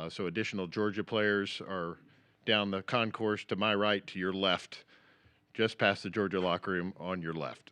So additional Georgia players are down the concourse to my right, to your left, just past the Georgia locker room on your left.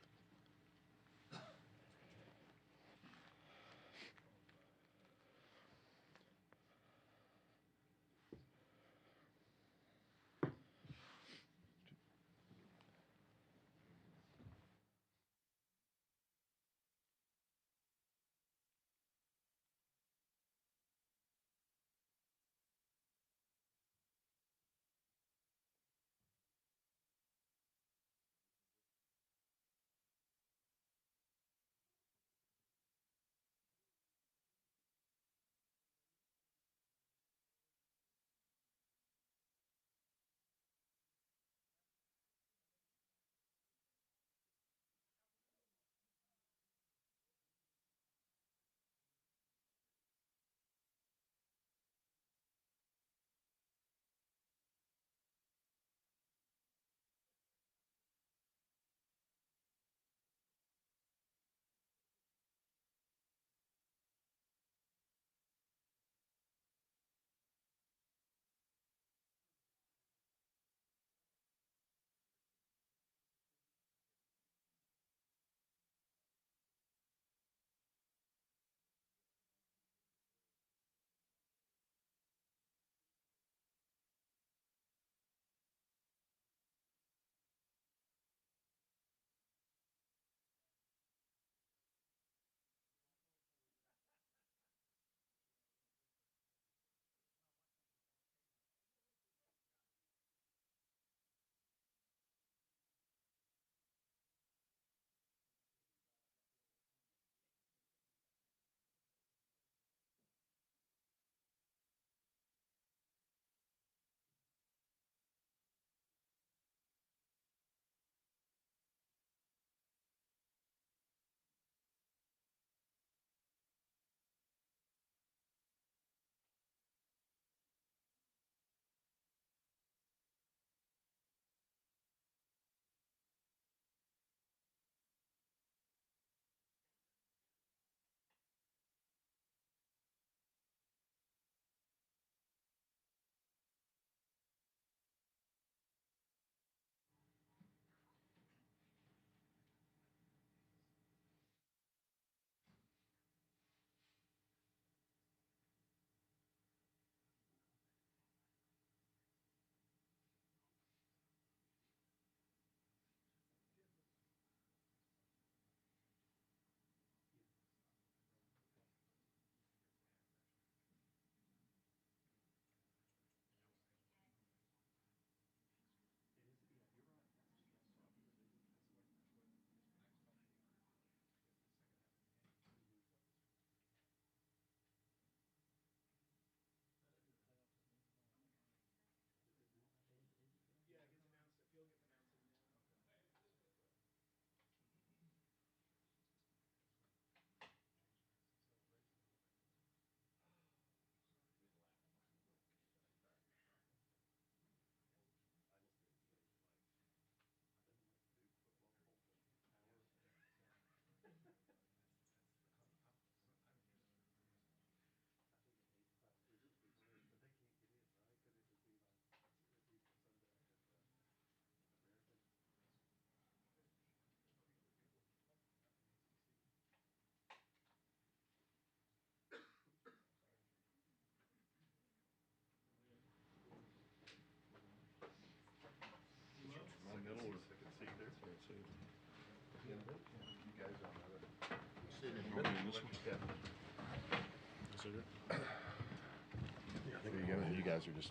There you go. You guys are just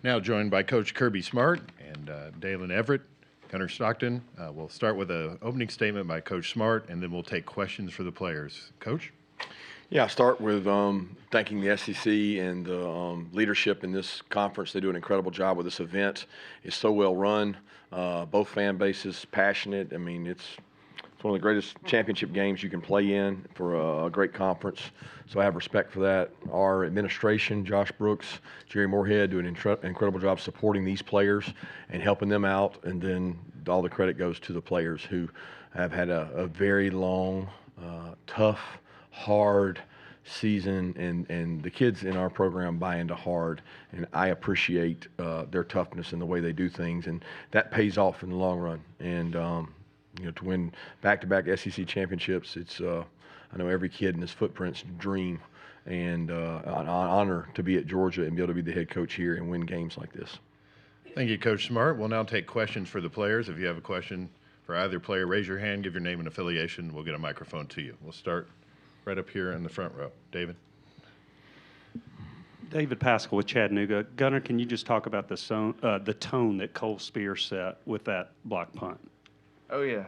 now joined by Coach Kirby Smart and Daylen Everette, Gunnar Stockton. We'll start with an opening statement by Coach Smart, and then we'll take questions for the players. Coach? Yeah, I'll start with thanking the SEC and the leadership in this conference. They do an incredible job with this event. It's so well run. Both fan bases passionate. I mean, it's one of the greatest championship games you can play in for a great conference. So I have respect for that. Our administration, Josh Brooks, Jerry Moorhead, do an incredible job supporting these players and helping them out. And then all the credit goes to the players who have had a very long, tough, hard season, and the kids in our program buy into hard, and I appreciate their toughness and the way they do things, and that pays off in the long run. And to win back-to-back SEC championships, it's I know every kid in this footprint's dream, and an honor to be at Georgia and be able to be the head coach here and win games like this. Thank you, Coach Smart. We'll now take questions for the players. If you have a question for either player, raise your hand, give your name and affiliation. We'll get a microphone to you. We'll start right up here in the front row. David. David Pascal with Chattanooga. Gunnar, can you just talk about the tone that Cole Spear set with that block punt? Oh, yeah.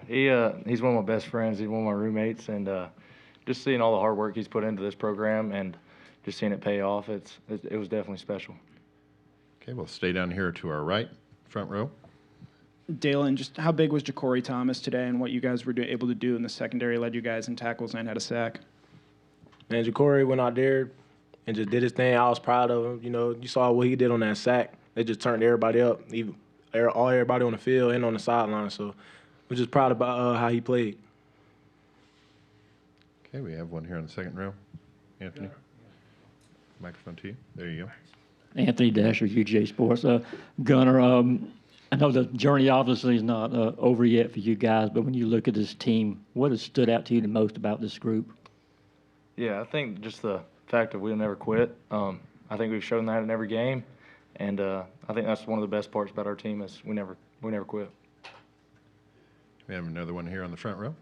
He's one of my best friends. He's one of my roommates. And just seeing all the hard work he's put into this program and just seeing it pay off, it was definitely special. Okay, we'll stay down here to our right, front row. Daylen, just how big was Ja'Cory Thomas today and what you guys were able to do in the secondary, led you guys in tackles and had a sack? Man, Ja'Cory went out there and just did his thing. I was proud of him. You saw what he did on that sack. They just turned everybody up, everybody on the field and on the sideline. So we're just proud about how he played. Okay, we have one here on the second row. Anthony, microphone to you. There you go. Anthony Dasher, UJ Sports. Gunnar, I know the journey obviously is not over yet for you guys, but when you look at this team, what has stood out to you the most about this group? Yeah, I think just the fact that we'll never quit. I think we've shown that in every game, and I think that's one of the best parts about our team is we never quit. We have another one here on the front row.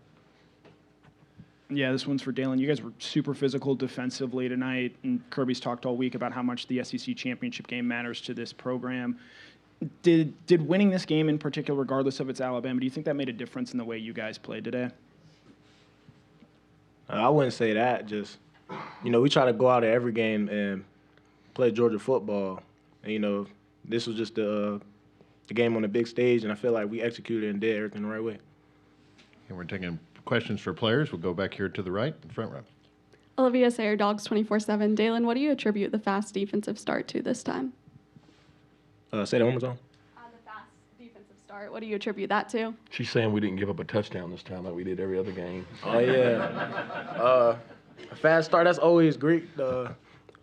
Yeah, this one's for Daylen. You guys were super physical defensively tonight, and Kirby's talked all week about how much the SEC championship game matters to this program. Did winning this game in particular, regardless of it's Alabama, do you think that made a difference in the way you guys played today? I wouldn't say that. Just, we try to go out at every game and play Georgia football. And, this was just the game on the big stage, and I feel like we executed and did everything the right way. And we're taking questions for players. We'll go back here to the right, in front row. Olivia Sayer, Dogs 24/7. Daylen, what do you attribute the fast defensive start to this time? Say that one more time. The fast defensive start, what do you attribute that to? She's saying we didn't give up a touchdown this time like we did every other game. Oh, yeah. A fast start, that's always great.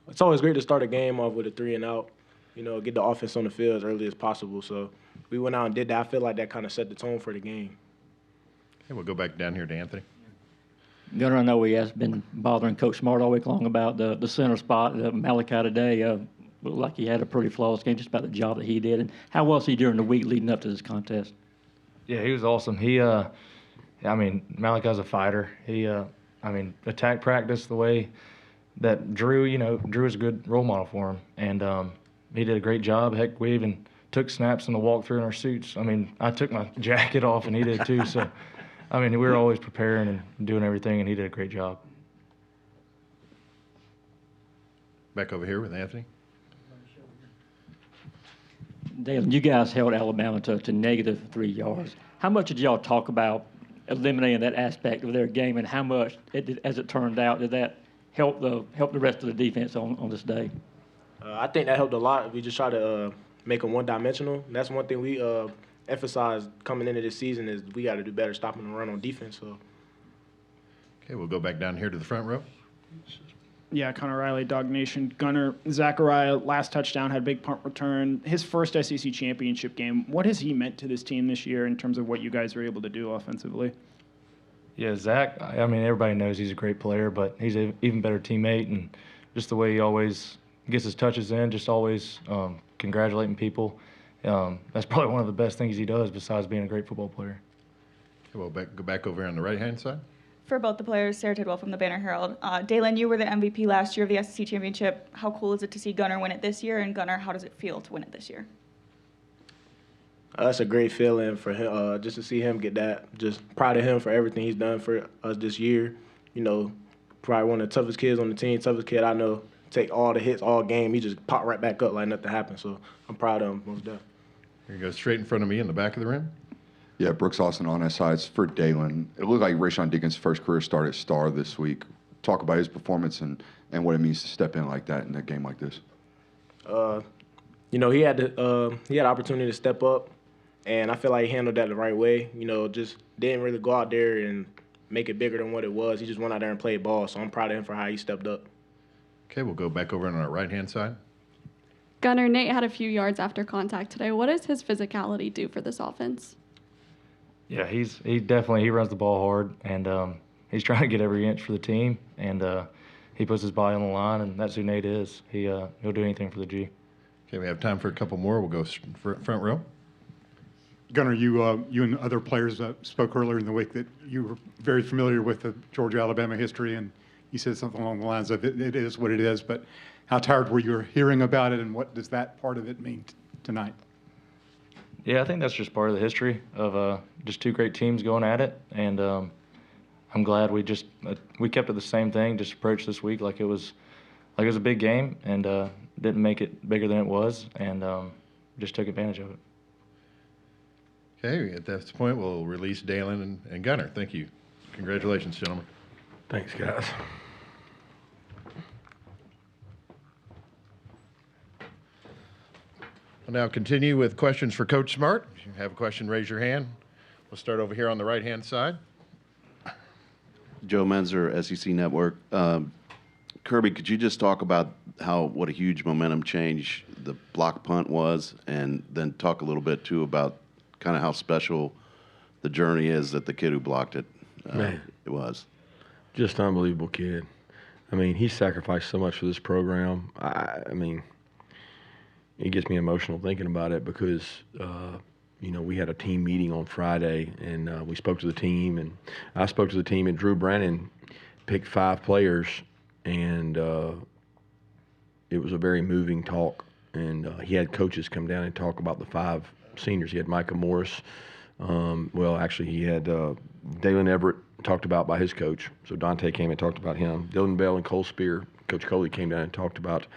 It's always great to start a game off with a 3 and out, get the offense on the field as early as possible. So we went out and did that. I feel like that kind of set the tone for the game. Okay, we'll go back down here to Anthony. Gunnar, I know he has been bothering Coach Smart all week long about the center spot. Malachi today looked like he had a pretty flawless game, just about the job that he did. And how was he during the week leading up to this contest? Yeah, he was awesome. Malachi's a fighter. He, attack practice the way that Drew is a good role model for him. And he did a great job. Heck, we even took snaps in the walkthrough in our suits. I took my jacket off, and he did too. So, we were always preparing and doing everything, and he did a great job. Back over here with Anthony. Daylen, you guys held Alabama to -3 yards. How much did y'all talk about eliminating that aspect of their game, and how much, as it turned out, did that help the rest of the defense on this day? I think that helped a lot. We just try to make them one-dimensional. And that's one thing we emphasized coming into this season is we got to do better stopping the run on defense. So. Okay, we'll go back down here to the front row. Yeah, Connor Riley, Dog Nation. Gunnar, Zachariah, last touchdown, had a big punt return. His first SEC championship game. What has he meant to this team this year in terms of what you guys were able to do offensively? Yeah, Zach, everybody knows he's a great player, but he's an even better teammate, and just the way he always gets his touches in, just always congratulating people. That's probably one of the best things he does besides being a great football player. Okay, we'll go back over here on the right-hand side. For both the players, Sarah Tidwell from the Banner Herald. Daylen, you were the MVP last year of the SEC Championship. How cool is it to see Gunnar win it this year? And Gunnar, how does it feel to win it this year? That's a great feeling for him, just to see him get that. Just proud of him for everything he's done for us this year. Probably one of the toughest kids on the team, toughest kid I know. Take all the hits all game. He just popped right back up like nothing happened. So I'm proud of him, most definitely. Here he goes straight in front of me in the back of the rim. Yeah, Brooks Austin on that side. It's for Daylen. It looked like Rayshon Dickens' first career start at Star this week. Talk about his performance and what it means to step in like that in a game like this. He had the opportunity to step up. And I feel like he handled that the right way. You know, just didn't really go out there and make it bigger than what it was. He just went out there and played ball. So I'm proud of him for how he stepped up. Okay, we'll go back over on our right-hand side. Gunnar, Nate had a few yards after contact today. What does his physicality do for this offense? Yeah, he definitely runs the ball hard, and he's trying to get every inch for the team, and he puts his body on the line, and that's who Nate is. He'll do anything for the G. Okay, we have time for a couple more. We'll go front row. Gunnar, you and other players spoke earlier in the week that you were very familiar with the Georgia-Alabama history, and you said something along the lines of it is what it is, but how tired were you hearing about it, and what does that part of it mean tonight? Yeah, I think that's just part of the history of just two great teams going at it, and I'm glad we kept it the same thing, just approached this week like it was a big game, and didn't make it bigger than it was, and just took advantage of it. Okay, at this point, we'll release Daylen and Gunnar. Thank you. Congratulations, gentlemen. Thanks, guys. We'll now continue with questions for Coach Smart. If you have a question, raise your hand. We'll start over here on the right-hand side. Joe Menzer, SEC Network. Kirby, could you just talk about what a huge momentum change the block punt was, and then talk a little bit, too, about kind of how special the journey is that the kid who blocked it it was. Just unbelievable kid. I mean, he sacrificed so much for this program. I mean, it gets me emotional thinking about it because, you know, we had a team meeting on Friday, and we spoke to the team, and I spoke to the team, and Drew Brannon picked 5 players, and it was a very moving talk. And he had coaches come down and talk about the 5 seniors. He had Micah Morris. Well, actually, he had Daylen Everette talked about by his coach. So Dante came and talked about him. Dylan Bell and Cole Spear, Coach Coley came down and talked about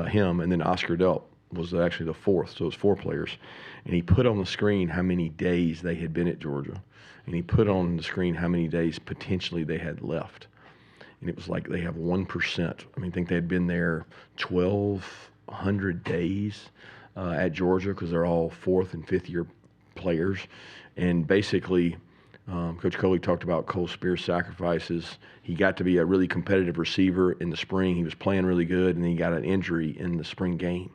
him. And then Oscar Delp was actually the 4th, so it was 4 players. And he put on the screen how many days they had been at Georgia. And he put on the screen how many days potentially they had left. And it was like they have 1%. I mean, I think they had been there 1,200 days at Georgia because they're all 4th and 5th year players. And basically, Coach Coley talked about Cole Spear's sacrifices. He got to be a really competitive receiver in the spring. He was playing really good, and then he got an injury in the spring game.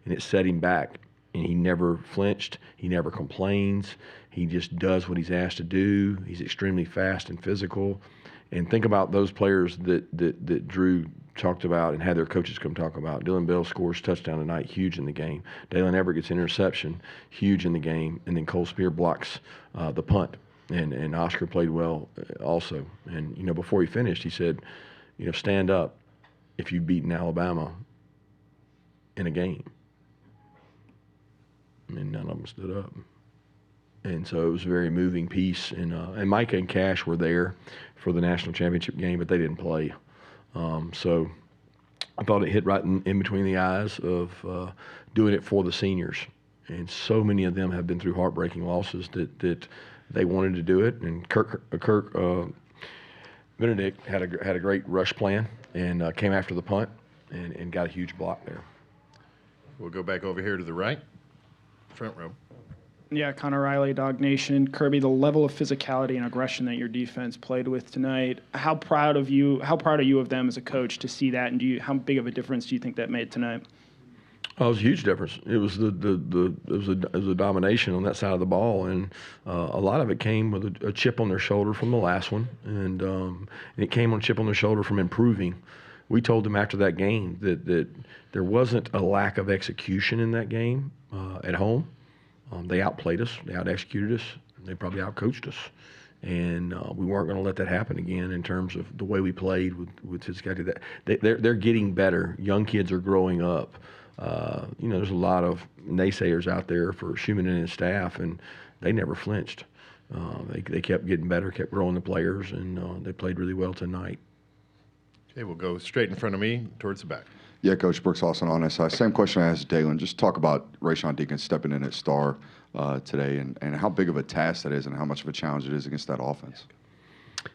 And it set him back. And he never flinched. He never complains. He just does what he's asked to do. He's extremely fast and physical. And think about those players that Drew talked about and had their coaches come talk about. Dylan Bell scores touchdown tonight, huge in the game. Daylen Everette gets interception, huge in the game. And then Cole Spear blocks the punt. And Oscar played well also. And, you know, before he finished, he said, you know, stand up if you've beaten Alabama in a game. I mean, none of them stood up. And so it was a very moving piece. And Micah and Cash were there for the national championship game, but they didn't play. So I thought it hit right in between the eyes of doing it for the seniors. And so many of them have been through heartbreaking losses that they wanted to do it. And Kirk Benedict had a great rush plan and came after the punt and got a huge block there. We'll go back over here to the right, front row. Yeah, Connor Riley, Dog Nation. Kirby, the level of physicality and aggression that your defense played with tonight, how proud are you of them as a coach to see that, and how big of a difference do you think that made tonight? Oh, it was a huge difference. It was it was a domination on that side of the ball, and a lot of it came with a chip on their shoulder from the last one, and it came on a chip on their shoulder from improving. We told them after that game that there wasn't a lack of execution in that game at home. They outplayed us, they out-executed us, they probably out-coached us. And we weren't going to let that happen again in terms of the way we played with physicality. They're getting better. Young kids are growing up. You know, there's a lot of naysayers out there for Schumann and his staff, and they never flinched. They kept getting better, kept growing the players, and they played really well tonight. Okay, we'll go straight in front of me towards the back. Yeah, Coach Brooks Austin on SI. Same question I asked Daylen. Just talk about Rayshawn Deacon stepping in at star today and how big of a task that is and how much of a challenge it is against that offense.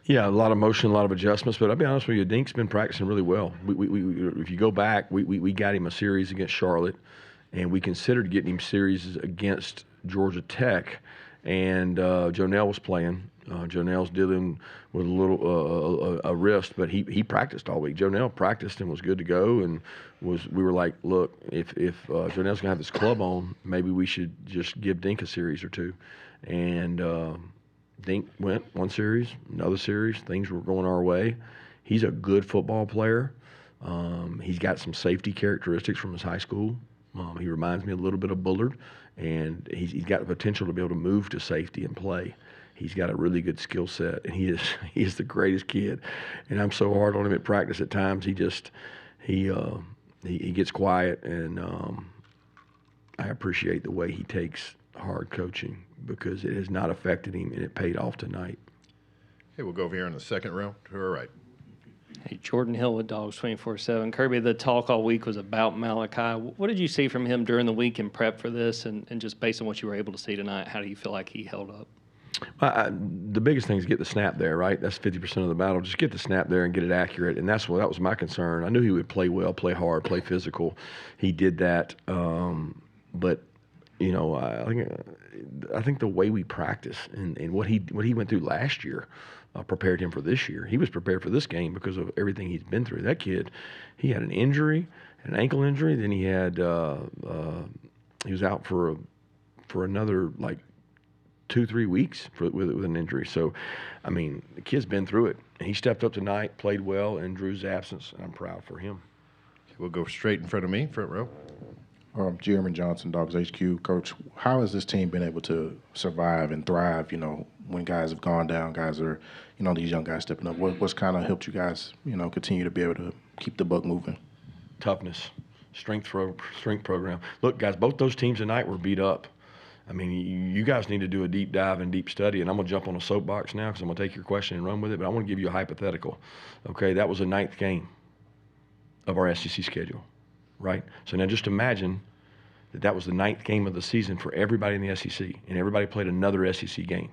Yeah, a lot of motion, a lot of adjustments, but I'll be honest with you, Dink's been practicing really well. If you go back, we got him a series against Charlotte, and we considered getting him series against Georgia Tech, and Jonell was playing. Jonell's dealing with a little a wrist, but he practiced all week. Jonell practiced and was good to go, and we were like, look, if Jonell's gonna have this club on, maybe we should just give Dink a series or two. And Dink went one series, another series. Things were going our way. He's a good football player. He's got some safety characteristics from his high school. He reminds me a little bit of Bullard, and he's got the potential to be able to move to safety and play. He's got a really good skill set, and he is the greatest kid. And I'm so hard on him at practice at times. He gets quiet, and I appreciate the way he takes hard coaching because it has not affected him, and it paid off tonight. Okay, we'll go over here in the second row to our right. Hey, Jordan Hill with Dogs 24/7. Kirby, the talk all week was about Malachi. What did you see from him during the week in prep for this, and just based on what you were able to see tonight, how do you feel like he held up? The biggest thing is get the snap there, right? That's 50% of the battle. Just get the snap there and get it accurate, and that was my concern. I knew he would play well, play hard, play physical. He did that, but I think the way we practice and what he went through last year prepared him for this year. He was prepared for this game because of everything he's been through. That kid, he had an injury, an ankle injury. Then he had he was out for another like 2-3 weeks with an injury. So, I mean, the kid's been through it. And he stepped up tonight, played well in Drew's absence, and I'm proud for him. We'll go straight in front of me, front row. Jeremy Johnson, Dogs HQ. Coach, how has this team been able to survive and thrive, when guys have gone down, guys are, these young guys stepping up? What's kind of helped you guys, continue to be able to keep the buck moving? Toughness, strength program. Look, guys, both those teams tonight were beat up. I mean, you guys need to do a deep dive and deep study, and I'm going to jump on a soapbox now because I'm going to take your question and run with it, but I want to give you a hypothetical. Okay, that was the 9th game of our SEC schedule, right? So now just imagine that was the 9th game of the season for everybody in the SEC, and everybody played another SEC game.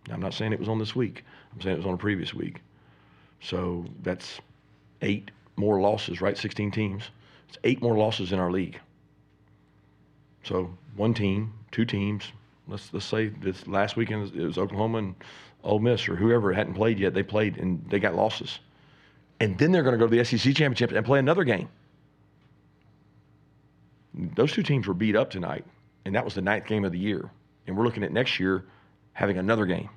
Now, I'm not saying it was on this week. I'm saying it was on a previous week. So that's 8 more losses, right? 16 teams. It's 8 more losses in our league. So 1 team, 2 teams. Let's say this last weekend it was Oklahoma and Ole Miss or whoever hadn't played yet. They played and they got losses, and then they're going to go to the SEC championship and play another game. Those 2 teams were beat up tonight, and that was the 9th game of the year. And we're looking at next year having another game.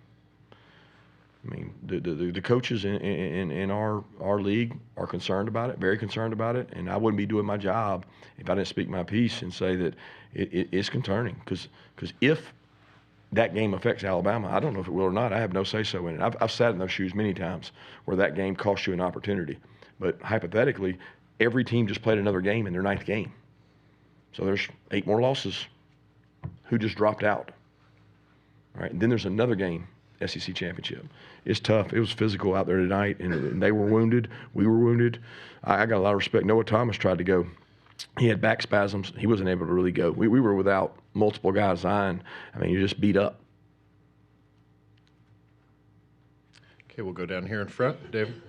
I mean, the coaches in our league are concerned about it, very concerned about it, and I wouldn't be doing my job if I didn't speak my piece and say that it's concerning. Because if that game affects Alabama, I don't know if it will or not. I have no say-so in it. I've sat in those shoes many times where that game cost you an opportunity. But hypothetically, every team just played another game in their 9th game. So there's 8 more losses. Who just dropped out? All right, and then there's another game, SEC championship. It's tough. It was physical out there tonight, and they were wounded. We were wounded. I got a lot of respect. Noah Thomas tried to go. He had back spasms. He wasn't able to really go. We were without multiple guys. I mean, you're just beat up. Okay, we'll go down here in front. David.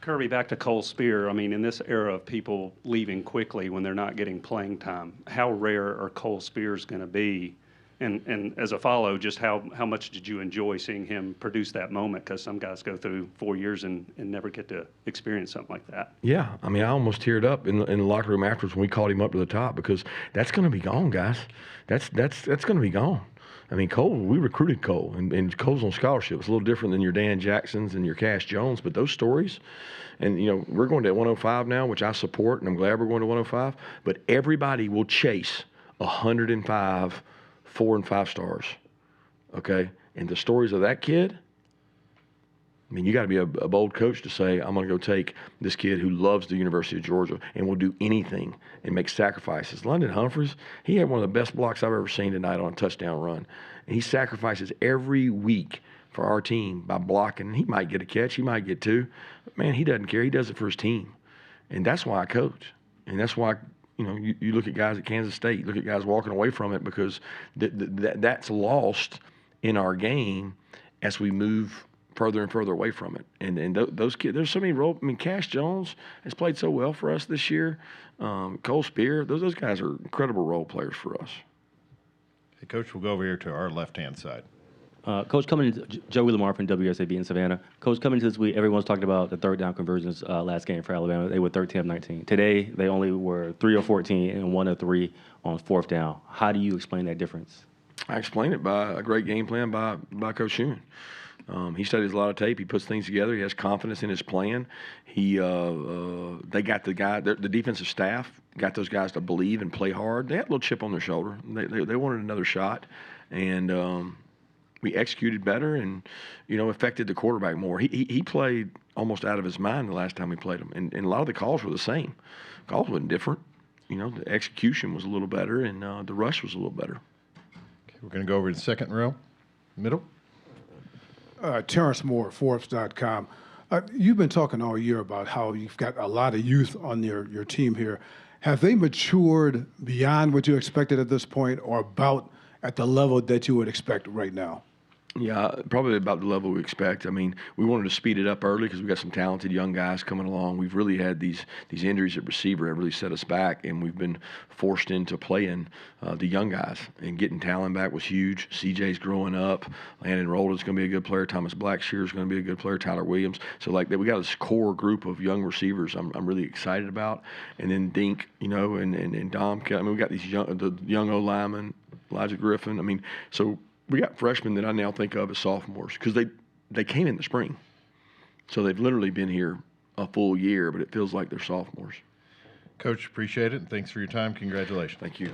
Kirby, back to Cole Speer. I mean, in this era of people leaving quickly when they're not getting playing time, how rare are Cole Spears going to be? And as a follow, just how much did you enjoy seeing him produce that moment? Because some guys go through 4 years and never get to experience something like that. Yeah, I mean, I almost teared up in the locker room afterwards when we called him up to the top because that's going to be gone, guys. That's going to be gone. I mean, Cole, we recruited Cole, and Cole's on scholarship. It's a little different than your Dan Jacksons and your Cash Jones, but those stories, and, we're going to 105 now, which I support, and I'm glad we're going to 105, but everybody will chase 105 4 and 5 stars, okay? And the stories of that kid, I mean, you got to be a bold coach to say, I'm going to go take this kid who loves the University of Georgia and will do anything and make sacrifices. London Humphreys, he had one of the best blocks I've ever seen tonight on a touchdown run. And he sacrifices every week for our team by blocking. And he might get a catch, he might get 2. But, man, he doesn't care. He does it for his team. And that's why I coach. And that's why you look at guys at Kansas State, you look at guys walking away from it because that's lost in our game as we move further and further away from it. And those kids, there's so many role. I mean, Cash Jones has played so well for us this year. Cole Speer, those guys are incredible role players for us. Hey, Coach, we'll go over here to our left-hand side. Coach, coming into Joey Lamar from WSAB in Savannah. Coach, coming into this week, everyone's talking about the third down conversions last game for Alabama. They were 13 of 19. Today, they only were 3 of 14 and 1 of 3 on fourth down. How do you explain that difference? I explain it by a great game plan by Coach Schumann. He studies a lot of tape. He puts things together. He has confidence in his plan. They got the defensive staff got those guys to believe and play hard. They had a little chip on their shoulder. They wanted another shot, and we executed better and affected the quarterback more. He played almost out of his mind the last time we played him, and a lot of the calls were the same. Calls wasn't different. The execution was a little better, and the rush was a little better. Okay, we're going to go over to the second row, middle. Terrence Moore, Forbes.com. You've been talking all year about how you've got a lot of youth on your team here. Have they matured beyond what you expected at this point, or about at the level that you would expect right now? Yeah, probably about the level we expect. I mean, we wanted to speed it up early because we got some talented young guys coming along. We've really had these injuries at receiver have really set us back, and we've been forced into playing the young guys. And getting Talon back was huge. CJ's growing up. Landon Rolden's going to be a good player. Thomas Blackshear's going to be a good player. Tyler Williams. So we got this core group of young receivers I'm really excited about. And then Dink, and Dom. I mean, we got these young O linemen, Elijah Griffin. I mean, so. We got freshmen that I now think of as sophomores because they came in the spring. So they've literally been here a full year, but it feels like they're sophomores. Coach, appreciate it, and thanks for your time. Congratulations. Thank you.